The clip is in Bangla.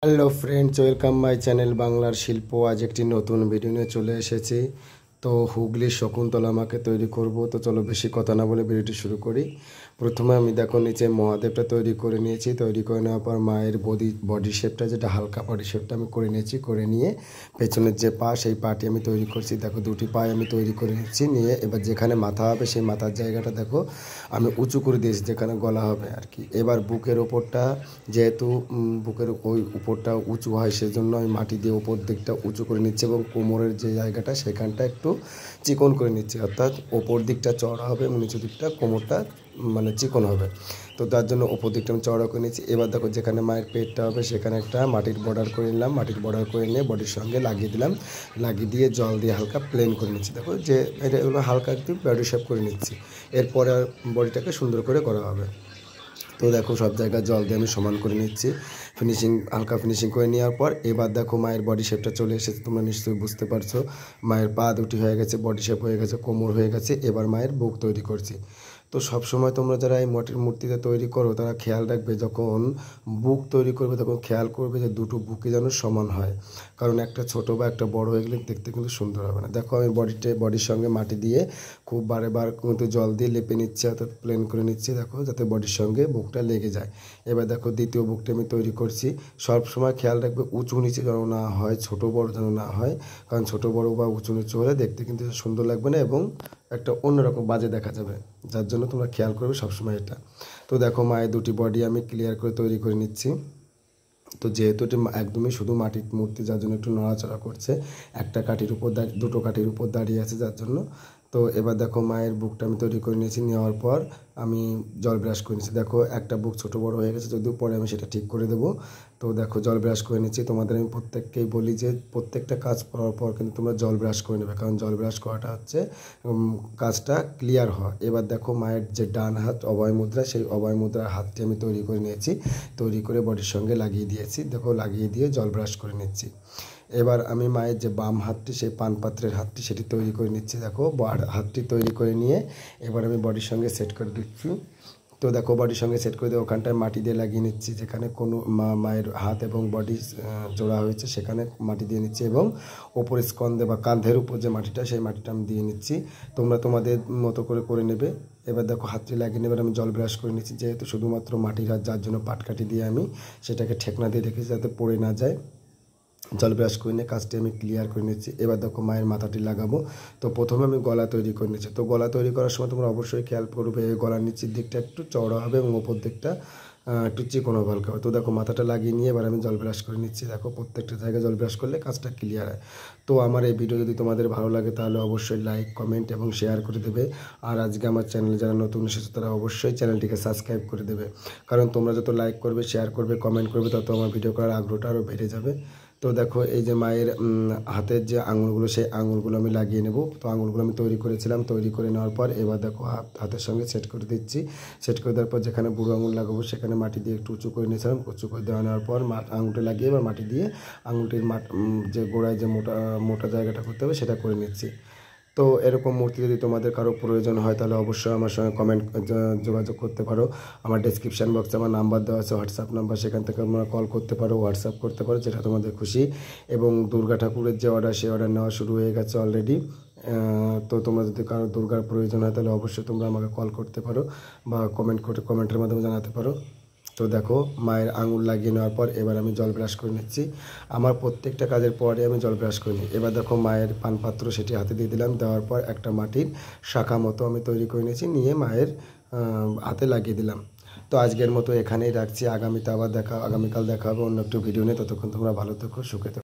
Hello friends, welcome my channel বাংলার শিল্প। আজ একটি নতুন ভিডিও নিয়ে চলে এসেছি। তো হুগলির শকুন্তলা মাকে তৈরি করব। তো চলো বেশি কথা না বলে ভিডিওটি শুরু করি। প্রথমে আমি দেখো নিচে মহাদেবটা তৈরি করে নিয়েছি। তৈরি করে নেওয়ার পর মায়ের বডি শেপটা, যেটা হালকা বডি শেপটা আমি করে নিয়েছি। করে নিয়ে পেছনের যে পা, সেই পাটি আমি তৈরি করছি। দেখো দুটি পায়ে আমি তৈরি করে নিচ্ছি। নিয়ে এবার যেখানে মাথা হবে সেই মাথার জায়গাটা দেখো আমি উঁচু করে দিয়েছি, যেখানে গলা হবে আর কি। এবার বুকের ওপরটা, যেহেতু বুকের ওই উপরটা উঁচু হয়, সেজন্য আমি মাটি দিয়ে ওপর দিকটা উঁচু করে নিচ্ছি এবং কোমরের যে জায়গাটা সেখানটা একটু চিকন করে নিচ্ছি। অর্থাৎ ওপর দিকটা চওড়া হবে এবং নিচু দিকটা কোমরটা মানে চিকন হবে। তো তার জন্য ওপর দিকটা আমি চওড়া করে নিচ্ছি। এবার দেখো যেখানে মায়ের পেটটা হবে সেখানে একটা মাটির বর্ডার করে নিলাম। মাটির বর্ডার করে নিয়ে বডির সঙ্গে লাগিয়ে দিলাম। লাগিয়ে দিয়ে জল দিয়ে হালকা প্লেন করে নিচ্ছি। দেখো যে এটা এগুলো হালকা একটু বডি শেপ করে নিচ্ছি। এরপরে বডিটাকে সুন্দর করে করা হবে। তো দেখো সব জায়গায় জল দিয়ে আমি সমান করে নিচ্ছি। হালকা ফিনিশিং করে নেওয়ার পর এবার দেখো মায়ের বডি শেপটা চলে এসেছে। তোমরা নিশ্চয়ই বুঝতে পারছো। মায়ের পা দুটি হয়ে গেছে, বডি শেপ হয়ে গেছে, কোমর হয়ে গেছে। এবার মায়ের বুক তৈরি করছি। তো সব সময় তোমরা যারা এই মাটির মূর্তিতে তৈরি করো তারা খেয়াল রাখবে, যখন বুক তৈরি করবে তখন খেয়াল করবে যে দুটো বুকে যেন সমান হয়। কারণ একটা ছোট বা একটা বড় হয়ে গেলে দেখতে কিন্তু সুন্দর হবে না। দেখো আমি বডির সঙ্গে মাটি দিয়ে খুব বারে কিন্তু জল দিয়ে লেপে নিচ্ছি, অর্থাৎ প্লেন করে নিচ্ছি। দেখো যাতে বডির সঙ্গে বুকটা লেগে যায়। এবার দেখো দ্বিতীয় বুকটা আমি তৈরি করছি। সব সময় খেয়াল রাখবে উঁচু নিচে যেন না হয়, ছোট বড় যেন না হয়। কারণ ছোট বড় বা উঁচু নিচু হলে দেখতে কিন্তু সুন্দর লাগবে না এবং একটা অন্যরকম বাজে দেখা যাবে। যার জন্য তোমরা খেয়াল করবে সবসময় এটা। তো দেখো মায়ের দুটি বডি আমি ক্লিয়ার করে তৈরি করে নিচ্ছি। তো যেহেতু এটা একদমই শুধু মাটির মূর্তি, যার জন্য একটু নড়াচড়া করছে। একটা কাঠির উপর দুটো কাঠির উপর দাঁড়িয়ে আছে, যার জন্য। তো এবার দেখো মায়ের বুকটা আমি তৈরি করে নিয়েছি। নেওয়ার পর আমি জল ব্রাশ করে নিয়েছি। দেখো একটা বুক ছোটো বড়ো হয়ে গেছে, যদিও পরে আমি সেটা ঠিক করে দেবো। তো দেখো জল ব্রাশ করে নিচ্ছি। তোমাদের আমি প্রত্যেককেই বলি যে প্রত্যেকটা কাজ করার পর কিন্তু তোমরা জল ব্রাশ করে নেবে, কারণ জল ব্রাশ করাটা হচ্ছে কাজটা ক্লিয়ার হয়। এবার দেখো মায়ের যে ডান হাত অভয় মুদ্রা, সেই অভয় মুদ্রার হাতটি আমি তৈরি করে নিয়েছি। তৈরি করে বডির সঙ্গে লাগিয়ে দিয়েছি। দেখো লাগিয়ে দিয়ে জল ব্রাশ করে নিচ্ছি। এবার আমি মায়ের যে বাম হাতটি, সেই পানপাত্রের হাতটি, সেটি তৈরি করে নিচ্ছি। দেখো হাতটি তৈরি করে নিয়ে এবার আমি বডির সঙ্গে সেট করে দিচ্ছি। তো দেখো বডির সঙ্গে সেট করে দিয়ে ওখানটায় মাটি দিয়ে লাগিয়ে নিচ্ছি। যেখানে কোনো মায়ের হাত এবং বডি জোড়া হয়েছে সেখানে মাটি দিয়ে নিচ্ছি এবং ওপরে স্কন্ধে বা কাঁধের উপর যে মাটিটা, সেই মাটিটা আমি দিয়ে নিচ্ছি। তোমরা তোমাদের মতো করে নেবে। এবার দেখো হাতটি লাগিয়ে নেবার আমি জল ব্রাশ করে নিচ্ছি। যেহেতু শুধুমাত্র মাটির হাত, যার জন্য পাটকাঠি দিয়ে আমি সেটাকে ঠেকনা দিয়ে রেখেছি যাতে পড়ে না যায়। জল ব্রাশ করে নিয়ে কাজটি আমি ক্লিয়ার করে নিচ্ছি। এবার দেখো মায়ের মাথাটি লাগাবো। তো প্রথমে আমি গলা তৈরি করে নিচ্ছি। তো গলা তৈরি করার সময় তোমরা অবশ্যই খেয়াল করবে গলার নিচের দিকটা একটু চওড়া হবে এবং ওপর দিকটা একটু চিকন হবে হালকা। তো দেখো মাথাটা লাগিয়ে নিয়ে এবার আমি জল ব্রাশ করে নিচ্ছি। দেখো প্রত্যেকটা জায়গায় জল ব্রাশ করলে কাজটা ক্লিয়ার হয়। তো আমার এই ভিডিও যদি তোমাদের ভালো লাগে তাহলে অবশ্যই লাইক, কমেন্ট এবং শেয়ার করে দেবে। আর আজকে আমার চ্যানেলে যারা নতুন এসেছে তারা অবশ্যই চ্যানেলটিকে সাবস্ক্রাইব করে দেবে। কারণ তোমরা যত লাইক করবে, শেয়ার করবে, কমেন্ট করবে, তত আমার ভিডিও করার আগ্রহটা আরও বেড়ে যাবে। তো দেখো এই যে মায়ের হাতের যে আঙুলগুলো, সেই আঙুলগুলো আমি লাগিয়ে নেব। তো আঙুলগুলো আমি তৈরি করেছিলাম। তৈরি করে নেওয়ার পর এবার দেখো হাতের সঙ্গে সেট করে দিচ্ছি। সেট করে দেওয়ার পর যেখানে বুড়ো আঙুল লাগাবো সেখানে মাটি দিয়ে একটু উঁচু করে নিয়েছিলাম। উঁচু করে দেওয়া নেওয়ার পর আঙুলটা লাগিয়ে এবার মাটি দিয়ে আঙুলটির যে গোড়ায় যে মোটা মোটা জায়গাটা করতে হবে সেটা করে নিচ্ছি। তো এরকম মূর্তি যদি তোমাদের কারো প্রয়োজন হয় তাহলে অবশ্যই আমার সঙ্গে যোগাযোগ করতে পারো। আমার ডেসক্রিপশান বক্সে আমার নাম্বার দেওয়া আছে, হোয়াটসঅ্যাপ নাম্বার, সেখান থেকে তোমরা কল করতে পারো, হোয়াটসঅ্যাপ করতে পারো, যেটা তোমাদের খুশি। এবং দুর্গা ঠাকুরের যে অর্ডার, সেই অর্ডার নেওয়া শুরু হয়ে গেছে অলরেডি। তো তোমরা যদি কারো দুর্গার প্রয়োজন হয় তাহলে অবশ্যই তোমরা আমাকে কল করতে পারো বা কমেন্টের মাধ্যমে জানাতে পারো। তো দেখো মায়ের আঙুল লাগিয়ে নেওয়ার পর এবার আমি জল ব্রাশ করে নিচ্ছি। আমার প্রত্যেকটা কাজের পরে আমি জল ব্রাশ করে নিই। এবার দেখো মায়ের পানপাত্র, সেটি হাতে দিয়ে দিলাম। দেওয়ার পর একটা মাটির শাখা মতো আমি তৈরি করে নিয়েছি, নিয়ে মায়ের হাতে লাগিয়ে দিলাম। তো আজকের মতো এখানেই রাখছি। আগামীকাল দেখা হবে অন্য একটু ভিডিও নিয়ে। ততক্ষণ তোমরা ভালো থেকো, সুখে থেকো।